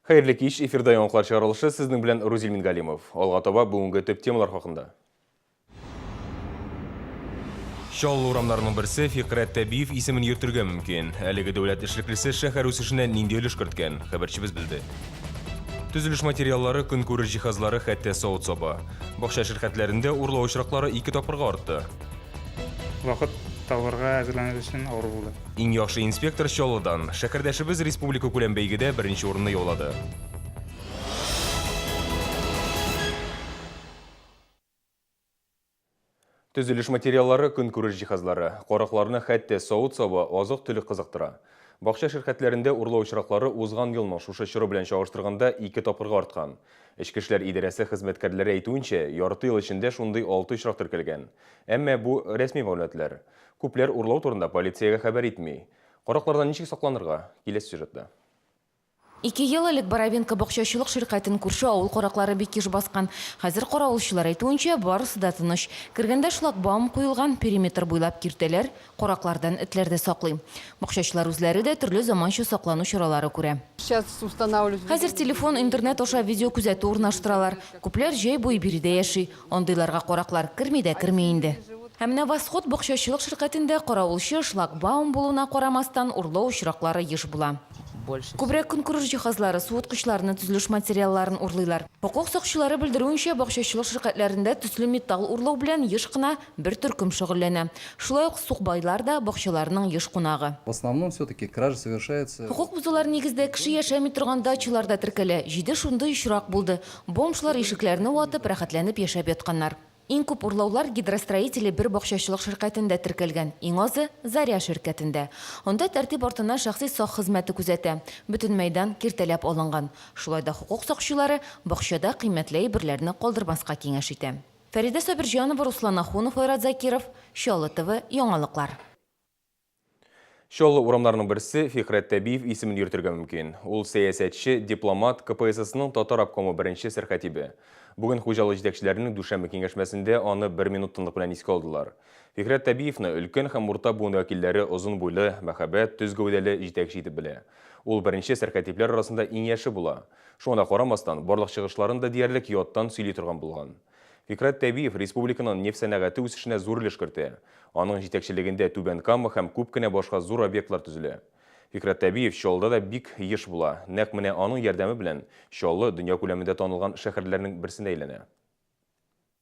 Хайырлы кеш, эфирда яңқылар шығарылышы сіздің білен Рузил Мингалимов. Олға тоба бүгінгі төп темалар хақында. Шол урамдарының бірсі Фиқрат Табиев есімін ертірге мүмкін. Әлігі дәулет ішіліклісі шәхәр өсішіне нинде өліш кірткен, хабарчыбыз білді. Түзіліш материаллары, күн көрір жихазлары хәтті соғыт соба. Бақша шірқәтлерінде ұрлау ұшырақлары 2 тапқырға артты. Вақыт тауарға әзірләнер үшін ауыр болды. Ең яқшы инспектор Шолыдан шәкірдәшібіз республика көлем бәйгеде бірінші орынны яулады. Түзіліш материаллары, күн көріш жихазлары, қорақларыны хәтті соғыт соба азық түлік қызықтыра. Бақша шіркәтлерінде ұрлау ұшырақлары озған елның шушы шыры білен шағыштырғанда 2 тапқырға артқан. Ішкішлер идарәсе хізметкерлері әйтуінше, ярты ел ішінде шундай 6 ұшырақ тіркелген. Әмме бұл рәсми мәліметтер. Күплер ұрлау турында полицияға хабар етмей. Қорақлардан ничек сақланырға? Келесі сюжетте. 2 ел элек Барабинка бақшашылық шirkәтен күрше ауыл қорақлары бекеш басқан. Хәзір қорағылшылар айтуынша барысы да тыныш. Кіргенде шлагбаум қойылған периметр бойлап киртелер, қорақлардан этлерді сақлый. Бақшашылар үзләре де түрлі заманча сақлану шаралары күрә. Хәзір телефон, интернет оша видео күзәту урнаштыралар. Күпләр җәй буй биредә яши. Ондайларга қорақлар кірмейді кірмейінді. Әміне Восход бақшашылық шirkәтендә қорағылшы шлагбаум болуына қарамастан урлау очраклары еш була. Күбрәк күн күрер җиһазлары, суыткычларны, төзелеш материалларын урлыйлар. Хокук сакчылары белдерүенчә, бакчачылык шirkәтләрендә төсле металл урлау белән еш кына бер төркем шөгыльләнә. Шулай ук сукбайлар да бакчаларның еш кунагы. В основном все-таки кража совершается. Хокук бузулар нигездә кеше яшәми торган дачаларда теркәлә. 7 шундый очрак булды. Бомжлар ишекләрне ватып, рәхәтләнеп яшәп ятканнар. Иң күп урлаулар гидростроители бер бакчачылык шirkәтендә теркәлгән. Иң азы Заря шirkәтендә. Онда тәртип артына шәхси сак хезмәте күзәтә. Бөтен мәйдан киртәләп алынган. Шулай да хукук сакчылары бакчада кыйммәтле әйберләрне калдырмаска киңәш итә. Фәридә Сабирҗанова, Руслан Ахунов, Айрат Закиров, Шолы ТВ, яңалыклар. Шолы урамдарының бірсі Фиқрат Табиев есімін ертірге мүмкін. Ол саясатшы, дипломат, КПСС-ның Татар обкомы бірінші сәрхәтибі. Бүгін Хужалы жетекшілерінің дүшәмі кеңешмәсінде аны 1 минут тынлық білән еске алдылар. Фиқрат Табиевны үлкен һәм урта буын вәкилләре ұзын буйлы, мәхәббәт, төз гәүдәле жетекче итеп белә. Ул беренче сәрхәтипләр арасында иң яше була. Шуңа карамастан, барлык чыгышларын да диярлек яттан сөйли торган булган. Фиқрат Табиев республиканың нефть сәнәгате үсешенә зур өлеш кертә. Аның җитәкчелегендә Түбән Кама һәм күп кенә башка зур объектлар төзелә. Фиқрат Табиев Шолда да бик еш була. Нәкъ менә аның ярдәме белән Шолы дөнья күләмендә танылган шәһәрләрнең берсенә әйләнә.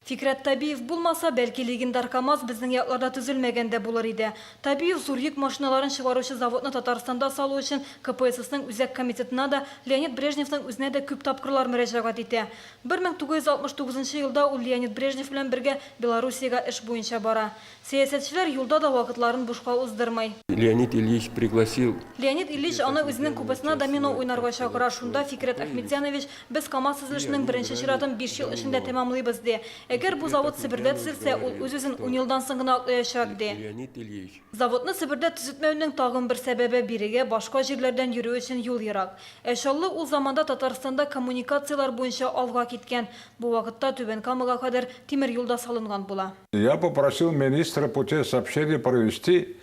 Фиқрат Табиев булмаса, бәлки легендар КамАЗ безнең якларда төзелмәгәндә булыр иде. Табиев зур йөк машиналарын чыгаручы заводны Татарстанда салу өчен КПСС-ның үзәк комитетына да, Леонид Брежневның үзенә дә күп тапкырлар мөрәҗәгать итә. 1969 елда ул Леонид Брежнев белән бергә Белоруссиягә эш буенча бара. Сәясәтчеләр юлда да вакытларын бушка уздырмый. Леонид Ильич пригласил. Леонид Ильич аны үзенең купесына домино уйнарга чакыра. Шунда Фиқрат Әхмәтҗанович, без КамАЗ төзелешенең беренче чиратын 5 ел эчендә тәмамлыйбыз ди. Әгәр бу завод Себердә төзелсә, ул үз-үзен 10 елдан соң гына аклаячак ди. Леонид Ильич. Заводны Себердә төзетмәүнең тагын бер сәбәбе бирегә башка җирләрдән йөрү өчен юл ерак. Шоллы ул заманда Татарстанда коммуникациялар буенча алга киткән. Бу вакытта Түбән Камага кадәр тимер юлда салынган була. Я попросил министра путей сообщения провести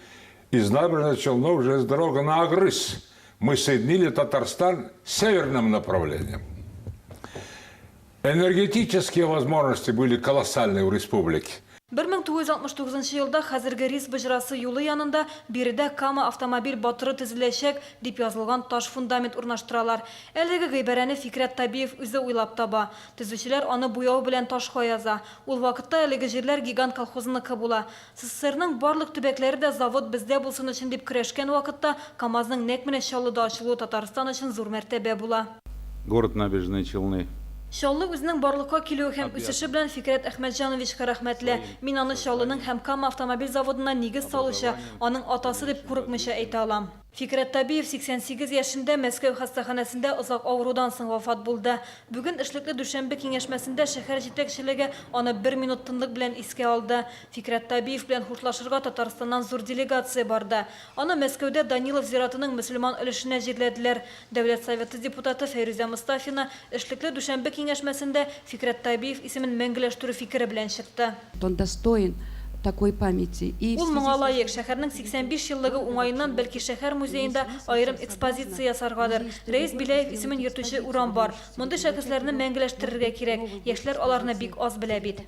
из набережной Челнов железная дорога на Агрыз. Мы соединили Татарстан северным направлением. Энергетические возможности были колоссальные у республики. 1969 елда хәзерге Рис бөҗрасы юлы янында биредә Кама автомобиль батыры төзеләчәк дип язылган таш фундамент урнаштыралар. Әлеге гыйбарәне Фиқрат Табиев үзе уйлап таба. Төзүчеләр аны буяу белән ташка яза. Ул вакытта әлеге җирләр гигант колхозыныкы була. СССРның барлык төбәкләре дә завод бездә булсын өчен дип көрәшкән вакытта КамАЗның нәкъ менә Чаллыда ачылуы Татарстан өчен зур мәртәбә була. Город Набережные Челны. Шоллы үзенең барлыкка килү һәм үсеше белән Фиқрат Әхмәтҗановичка рәхмәтле. Мин аны Шоллының һәм Кама автомобиль заводына нигез салучы, аның атасы дип курыкмыйча әйтә алам. Фиқрат Табиев 88 яшендә Мәскәү хастаханәсендә озак авырудан соң вафат булды. Бүген эшлекле дүшәмбе киңәшмәсендә шәһәр җитәкчелеге аны 1 минут тынлык белән искә алды. Фиқрат Табиев белән хушлашырга Татарстаннан зур делегация барды. Аны Мәскәүдә Данилов зиратының мөселман өлешенә җирләделәр. Дәүләт советы депутаты Фәйрүзә Мустафина эшлекле дүшәмбе киңәшмәсендә Фиқрат Табиев исемен мәңгеләштерү фикере белән чыкты. Он достоин такой памяти. И Ул моңа лайык шәһәрнең 85 еллыгы уңаеннан бәлки шәһәр музеенда айрым экспозиция ясаргадыр. Рәис Биләев исемен йөртүче урам бар. Мондый шәхесләрне мәңгеләштерергә кирәк. Яшьләр аларны бик аз белә бит.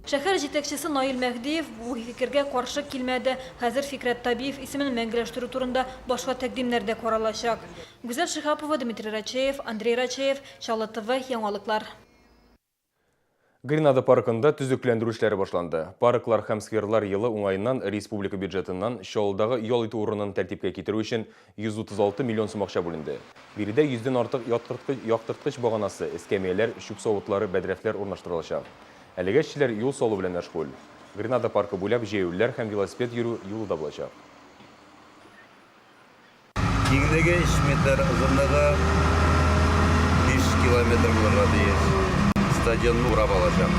Шәһәр җитәкчесе Наил Мәһдиев бу фикергә каршы килмәде. Хәзер Фикрәт Табиев исемен мәңгеләштерү турында башка тәкъдимнәр дә каралачак. Гүзәл Шихапова, Дмитрий Рачеев, Андрей Рачеев, Чаллы ТВ, яңалыклар. Гренада паркында түзүкләндерүү эшләре башланды. Парклар һәм скверлар йылы уңайыннан республика бюджетыннан Чаллыдагы ял итү урынын тәртипкә китерү өчен 136 миллион сум акча бүленде. Биредә 100дән артык яктырткыч баганасы, эскәмияләр, чүп савытлары, бәдрәфләр урнаштырылачак. Әлегә эшчеләр юл салу белән мәшгуль. Гренада паркы буйлап җәяүләр һәм велосипед йөрү юлы да булачак. Киңлеге 3 метр, озынлыгы 5 километр булырга тиеш. Стадионны урап алачак.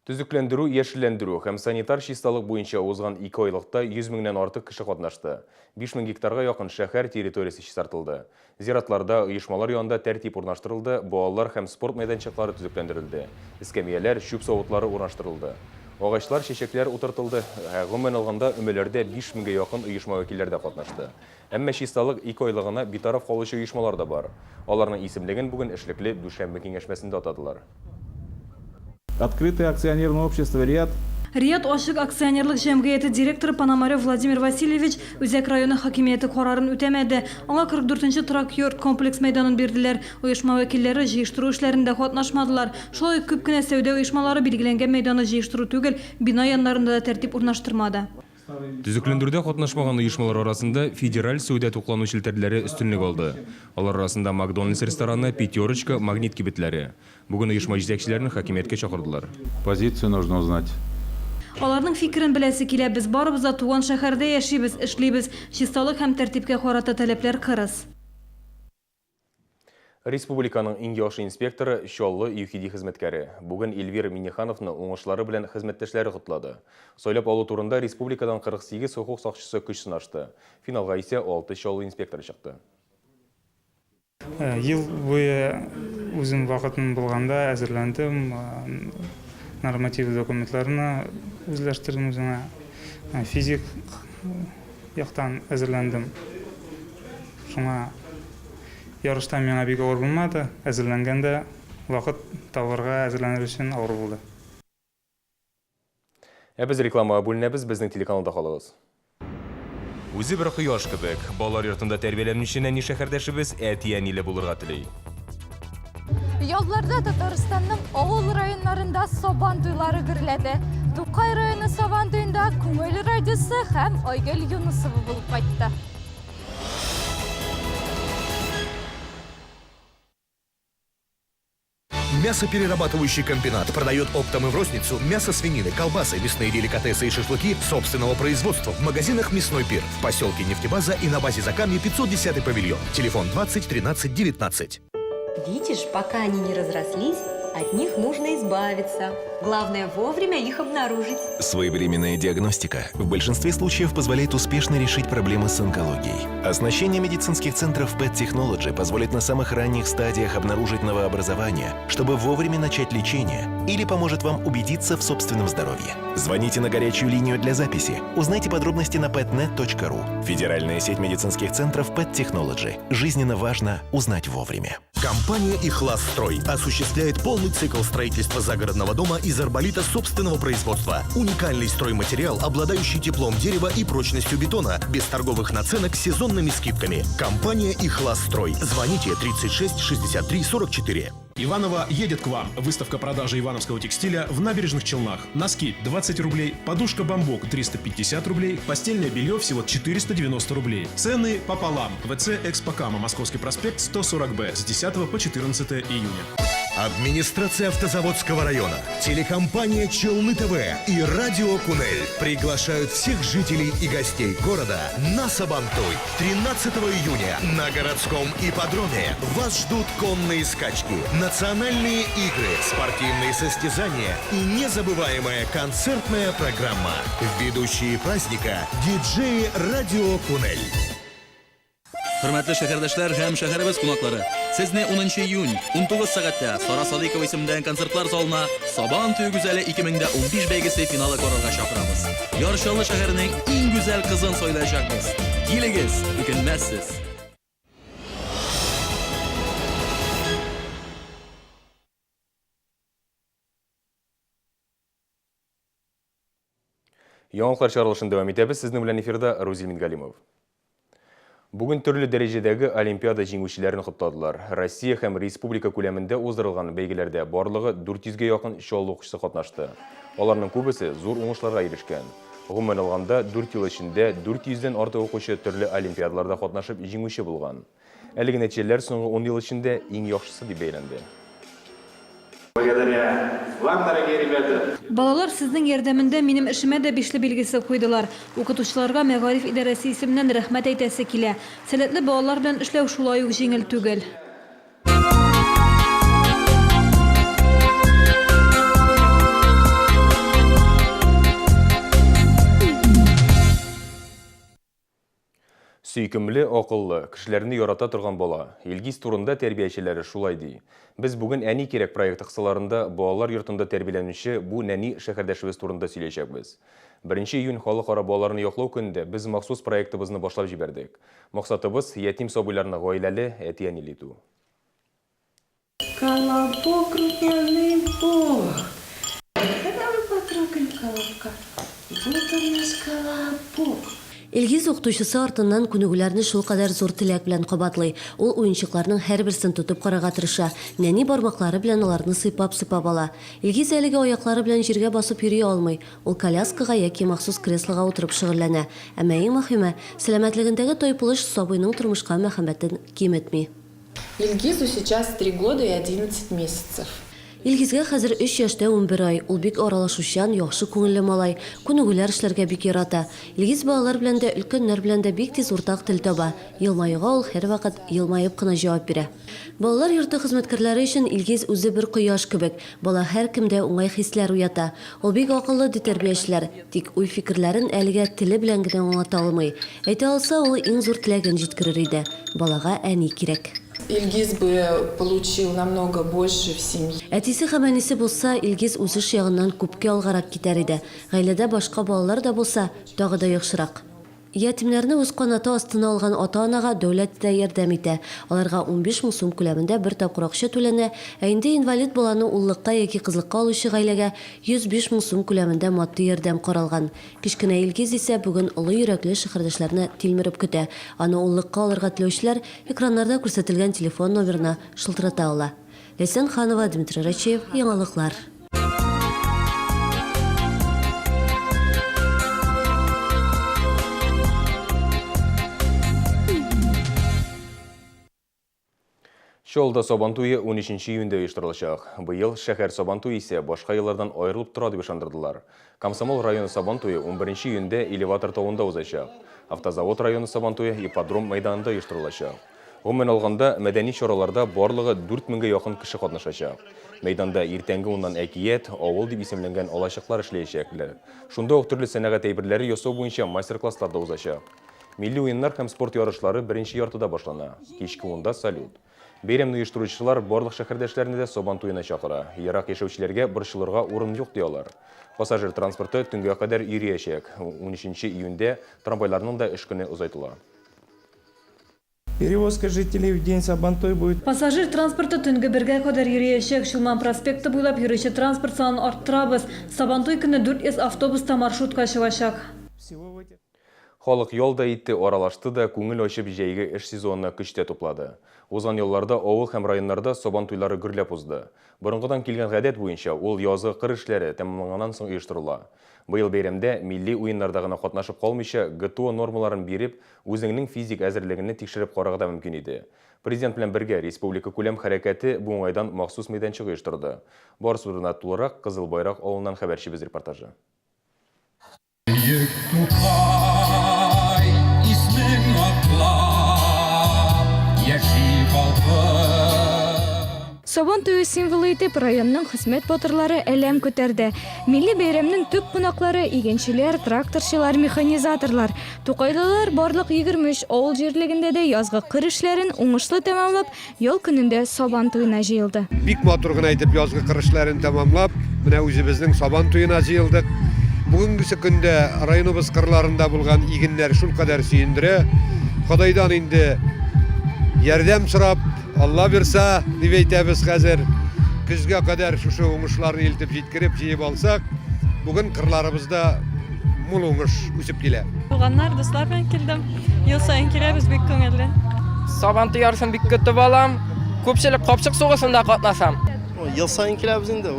Түзүкләндерүү, яшелләндерүү һәм санитар чисталык буенча узган 2 айлыкта 100 меңнән артык кеше катнашты. 5000 гектарга якын шәһәр территориясе чистартылды. Зиратларда, оешмалар янында тәртип урнаштырылды, балалар һәм спорт мәйданчыклары түзүкләндерелде. Эскәмияләр, чүп савытлары урнаштырылды. Агачлар, чәчәкләр утыртылды. Гомумән алганда өмәләрдә 5000гә якын оешма вәкилләре дә катнашты. Әмма чисталык 2 айлыгына битараф калучы оешмалар да бар. Аларның исемлеген бүген эшлекле Дүшәмбе киңәшмәсендә атадылар. Открытое акционерное общество «Риад». Риад Ашык акционерлык җәмгыяте директоры Пономарев Владимир Васильевич Үзәк районы хакимияте карарын үтәмәде. Аңа 44-нче трак-йорт комплекс мәйданын бирделәр. Оешма вәкилләре җыештыру эшләрендә катнашмадылар. Шулай ук күп кенә сәүдә оешмалары билгеләнгән мәйданны җыештыру түгел, бина яннарында да тәртип урнаштырмады. Түзүкләндерүдә катнашмаган оешмалар арасында федераль сәүдә туклану челтәрләре өстенлек алды. Алар арасында Макдональдс рестораны, Пятерочка, Магнит кибетләре. Бүген оешма җитәкчеләрен хакимияткә чакырдылар. Позицию нужно узнать. Аларның фикерен беләсе килә. Без барыбыз да туган шәһәрдә яшибез, эшлибез. Чисталык һәм тәртипкә карата таләпләр кырыс. Республиканың иң яхшы инспекторы Чаллы ЮХИДИ хезмәткәре. Бүген Эльвира Миннихановны уңышлары белән хезмәттәшләре котлады. Сайлап алу турында республикадан 48 хукук сакчысы көч сынашты. Финалга исә 6 Чаллы инспекторы чыкты. Ел буе үзем вакытым булганда әзерләндем, норматив документларны үзләштердем үземә. Физик яктан әзерләндем. Шуңа ярышта миңа бик авыр булмады. Әзерләнгәндә вакыт табарга әзерләнер өчен авыр булды. Без реклама бүленәбез, безнең телеканалда калыгыз. Үзе бер кояш кебек, балалар йортында тәрбияләнүче нәни шәһәрдәшебез әти-әниле булырга тели. Ялларда Татарстанның авыл районнарында Сабан туйлары гөрләде. Тукай районы Сабан туенда Күңел радиосы һәм Айгөл Юнысова булып кайтты. Мясоперерабатывающий комбинат продает оптом и в розницу мясо свинины, колбасы, мясные деликатесы и шашлыки собственного производства в магазинах «Мясной пир» в поселке Нефтебаза и на базе Закамья 510-й павильон. Телефон 20 13 19. Видишь, пока они не разрослись, от них нужно избавиться. Главное вовремя их обнаружить. Своевременная диагностика в большинстве случаев позволяет успешно решить проблемы с онкологией. Оснащение медицинских центров Pet Technology позволит на самых ранних стадиях обнаружить новообразование, чтобы вовремя начать лечение, или поможет вам убедиться в собственном здоровье. Звоните на горячую линию для записи. Узнайте подробности на petnet.ru. Федеральная сеть медицинских центров Pet Technology. Жизненно важно узнать вовремя. Компания «Ихласстрой» осуществляет полный цикл строительства загородного дома из арболита собственного производства. Уникальный стройматериал, обладающий теплом дерева и прочностью бетона, без торговых наценок с сезонными скидками. Компания «Ихласстрой». Звоните 36 63 44. Иваново едет к вам. Выставка продажи ивановского текстиля в Набережных Челнах. Носки 20 рублей, подушка бамбук 350 рублей, постельное белье всего 490 рублей. Цены пополам. ВЦ «Экспокама», Московский проспект, 140Б, с 10 по 14 июня. Администрация Автозаводского района, телекомпания Челны ТВ и радио Кунель приглашают всех жителей и гостей города на Сабантуй. 13 июня на городском ипподроме вас ждут конные скачки, национальные игры, спортивные состязания и незабываемая концертная программа. Ведущие праздника – диджеи радио Кунель. Hürmetli şehirdeşler hem şehrimiz konakları. Sizni 10 iyun 19 saatda Sara Sadıkova isimden konsertlar zalına Saban Tüy Güzeli 2015 belgesi finali korarga şapıramiz. Yarışalı şehrining en güzel kızın soylayacakmiz. Yiligiz, ükinmezsiz. Яңалықтар шығарылышын devam етебіз. Сіздің білен эфирда Рузил Мингалимов. Бүгін түрлі дәрежедегі Олимпиада жеңушілерін құттықтадылар. Россия һәм республика көлемінде уздырылған бәйгелерде барлығы 400-ге якын шоу оқушысы катнашты. Оларның көбісі зор уңышларга ирешкән. Гомумән алганда 4 ел эчендә 400-дән артык оқучы төрле олимпиадаларда катнашып җиңүче булган. Әлеге нәтиҗәләр соңгы 10 ел эчендә иң яхшысы дип бәяләнде. Балалар сезнең ярдәмендә минем эшемә дә бишле билгесе куйдылар. Укытучыларга Мәгариф идарәсе исеменнән рәхмәт әйтәсе килә. Сәләтле балалар белән эшләү шулай ук җиңел түгел. Сөйкімлі, ақыллы, кішілеріні ярата тұрған бола. Илгиз турында тәрбиешілері шулай дей. Біз бүгін әни керек проекті қысыларында балалар йортында тәрбиеленуші бұл нәни шәһәрдәшіміз турында сөйлейшекбіз. 1 июнь халықара балаларны яклау көндә біз махсус проектыбызны башлап җибәрдек. Максатыбыз ятим сабыйларны гаиләле әтиян итү. Колобок, руками бог. Когда мы потрогаем колобка? Вот он наш колобок. Илгиз укытучысы артыннан күнегүләрне шул кадәр зур теләк белән кабатлый. Ул уенчыкларның һәрберсен тотып карарга тырыша. Нәни бармаклары белән аларны сыйпап ала. Илгиз әлеге аяклары белән җиргә басып йөри алмый. Ул коляскага яки махсус креслога утырып шөгыльләнә. Әмма иң мөһиме, сәламәтлегендәге тойпылыш сабыйның тормышка мәхәббәтен киметми. Ильгизу сейчас 3 года и 11 месяцев. Илгизгә хәзер 3 яшьтә 11 ай. Ул бик аралашучан, яхшы күңелле малай. Күнегүләр эшләргә бик ярата. Илгиз балалар белән дә, өлкәннәр белән дә бик тиз уртак тел таба. Елмаюга ул һәрвакыт елмаеп кына җавап бирә. Балалар йорты хезмәткәрләре өчен Илгиз үзе бер кояш кебек. Бала һәркемдә уңай хисләр уята. Ул бик акыллы ди тәрбиячеләр. Тик уй фикерләрен әлегә теле белән генә аңлата алмый. Әйтә алса, ул иң зур теләген җиткерер иде. Балага әни кирәк. Ильгиз бы получил намного больше в семье. Әтисе һәм әнисе булса, Илгиз үз эш ягыннан күпкә алгарак китәр иде. Гаиләдә башка балалар да булса, тагы да яхшырак. Ятимнәрне үз канаты астына алган ата-анага дәүләт тә ярдәм итә. Аларга 15 мең сум күләмендә бер тапкыр акча түләнә, ә инде инвалид баланы уллыкка яки кызлыкка алучы гаиләгә 105 мең сум күләмендә матди ярдәм каралган. Кичкенә Илгиз исә бүген олы йөрәкле шәһәрдәшләрне тилмереп көтә. Аны уллыкка алырга теләүчеләр экраннарда күрсәтелгән телефон номерына шылтырата ала. Ләйсән Ханова, Дмитрий Рачев, Яңалыклар. Шолда Сабантуе 13 июньдә оештырылачак. Быел шәһәр Сабантуе исә башка еллардан аерылып тора дип ышандырдылар. Комсомол районы Сабантуе 11 июньдә элеватор тавында узачак. Автозавод районы Сабантуе ипподром мәйданында оештырылачак. Гомумән алганда мәдәни чараларда барлыгы 4000-гә якын кеше катнашачак. Мәйданда иртәнге уннан әкият, авыл дип исемләнгән алачыклар эшләячәкләр. Шунда ук төрле сәнәгать әйберләре ясау буенча мастер-класслар да узачак. Милли уеннар һәм спорт ярышлары беренче яртыда башлана. Кичке 10-да салют. Бәйрәмне оештыручылар барлык шәһәрдәшләрне дә Сабантуена чакыра. Ярак яшәүчеләргә борчылырга урын юк диялар. Пассажир транспорты төнгә кадәр йөриячәк. 13 июньдә трамвайларның да эш көне узайтыла. Перевозка жителей в день Сабантуй будет. Пассажир транспорты төнгә 1-гә кадәр йөриячәк. Шулман проспекты буйлап йөрүче транспорт санын арттырабыз. Сабантуй көне 400 автобуста маршрутка чыгачак. Халык ялда итте, аралашты да күңел ачып җәйге эш сезонына көчтә туплады. Узган елларда авыл һәм районнарда Сабантуйлары гөрләп узды. Борынгыдан килгән гадәт буенча ул язгы кыр эшләре тәмамланганнан соң оештырыла. Быел бәйрәмдә милли уеннарда гына катнашып калмыйча, ГТО нормаларын биреп, үзеңнең физик әзерлегенне тикшереп карарга да мөмкин иде. Президент белән бергә республика күләм хәрәкәте бу уңайдан махсус мәйданчык оештырды. Барысы белән тулырак Кызыл Байрак авылыннан хәбәрчебез репортажы. Сабан туйы символы итеп районның хезмәт батырлары әлем күтәрде. Милли бәйрәмнең төп кунаклары игенчеләр, тракторчылар, механизаторлар. Тукайлылар барлык 23 авыл җирлегендә дә язгы кыр эшләрен уңышлы тәмамлап, ял көнендә Сабан туена җыелды. Бик матур гына итеп язгы кыр эшләрен тәмамлап, менә үзебезнең Сабан туена җыелдык. Бүгенге көндә районыбыз кырларында булган игеннәр шулкадәр сөендерә. Худайдан инде ярдәм сорап, Алла бирсә, дип әйтәбез хәзер. Көзгә кадәр шушы уңышларны илтеп җиткереп җыеп алсак, бүген кырларыбызда мул уңыш үсеп килә. Туганнар, дуслар белән килдем. Ел саен киләбез бик күңелле. Сабан туй ярысын бик көтеп алам. Күпчелек капчык сугышында катнашам. Ел саен киләбез инде,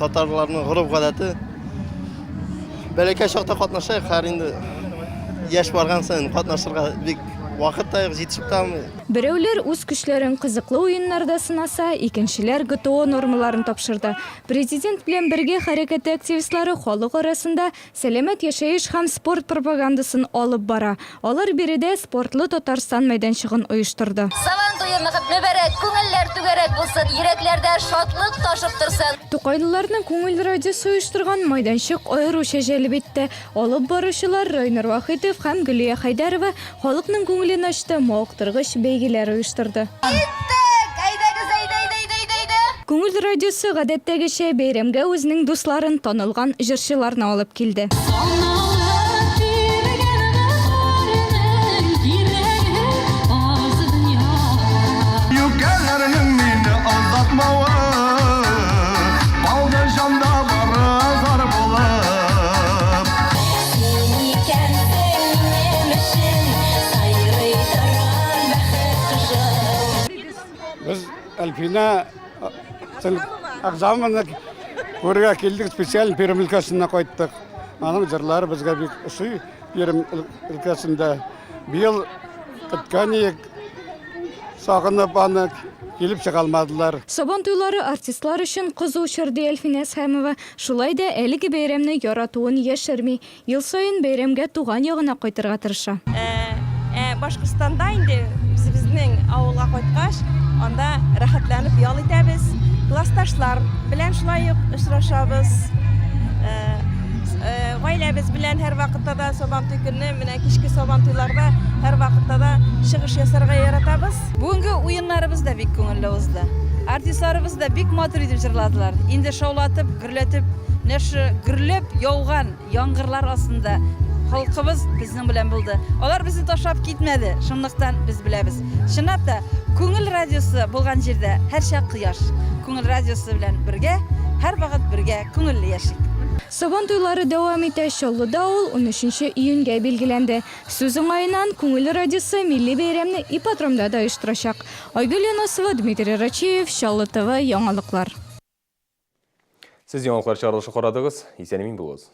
татарларның гырыф гадәте. Бәләкәй чакта катнашайк, һәр инде яшь барган саен катнашырга бик вакыт та җитешеп тормый. Берәүләр үз көчләрен кызыклы уеннарда сынаса, икенчеләр ГТО нормаларын тапшырды. Президент белән бергә хәрәкәт активистлары халык арасында сәламәт яшәеш һәм спорт пропагандасын алып бара. Алар биредә спортлы Татарстан мәйданчыгын оештырды. Сабан туйы мөбарәк, күңелләр түгәрәк булсын, йөрәкләрдә шатлык ташып торсын. Тукайлыларның күңел радиосы оештырган мәйданчык аеруча җәлеп итте. Алып баручылар Райнар Вахитов һәм Гөлия Хайдарова халыкның күңелен ачты, мавыктыргыч бәйгеләр оештырды. Күңел радиосы гадәттәгечә бәйрәмгә үзенең дусларын, танылган җырчыларны алып килде. Biz Alpina Акзаманы көргә килдек, специаль перем өлкәсенә кайттык. Аның җырлары безгә бик ошый. Перем өлкәсендә быел көткәнек сагынып аны килеп чыга алмадылар. Сабан туйлары артистлар өчен кызу чорды Әлфинә Хәмова. Шулай да әлеге бәйрәмне яратуын яшерми. Ел саен бәйрәмгә туган ягына кайтырга тырыша. Башкортстанда инде безнең авылга кайткач, анда рәхәтләнеп ял итәбез. Классташлар белән шулай ук очрашабыз. Гаиләбез белән һәр вакытта да Сабан туй көнне, менә кичке Сабан туйларда һәр вакытта да чыгыш ясарга яратабыз. Бүгенге уеннарыбыз да бик күңелле узды. Артистларыбыз да бик матур итеп җырладылар. Инде шаулатып, гөрләтеп, нәшә гөрләп яуган яңгырлар астында халкыбыз безнең белән булды. Алар безне ташлап китмәде. Шунлыктан без беләбез. Чынлап та күңел радиосы булган җирдә һәр чак кояш. Күңел радиосы белән бергә, һәр вакыт бергә күңелле яшик. Сабан туйлары дәвам итә. Чаллыда ул 13 июньгә билгеләнде. Сүз уңаеннан күңел радиосы милли бәйрәмне ипподромда да оештырачак. Айгөл Яносова, Дмитрий Рачиев, Чаллы ТВ яңалыклар. Сез яңалыклар чыгарылышы карадыгыз. Исән-имин булыгыз.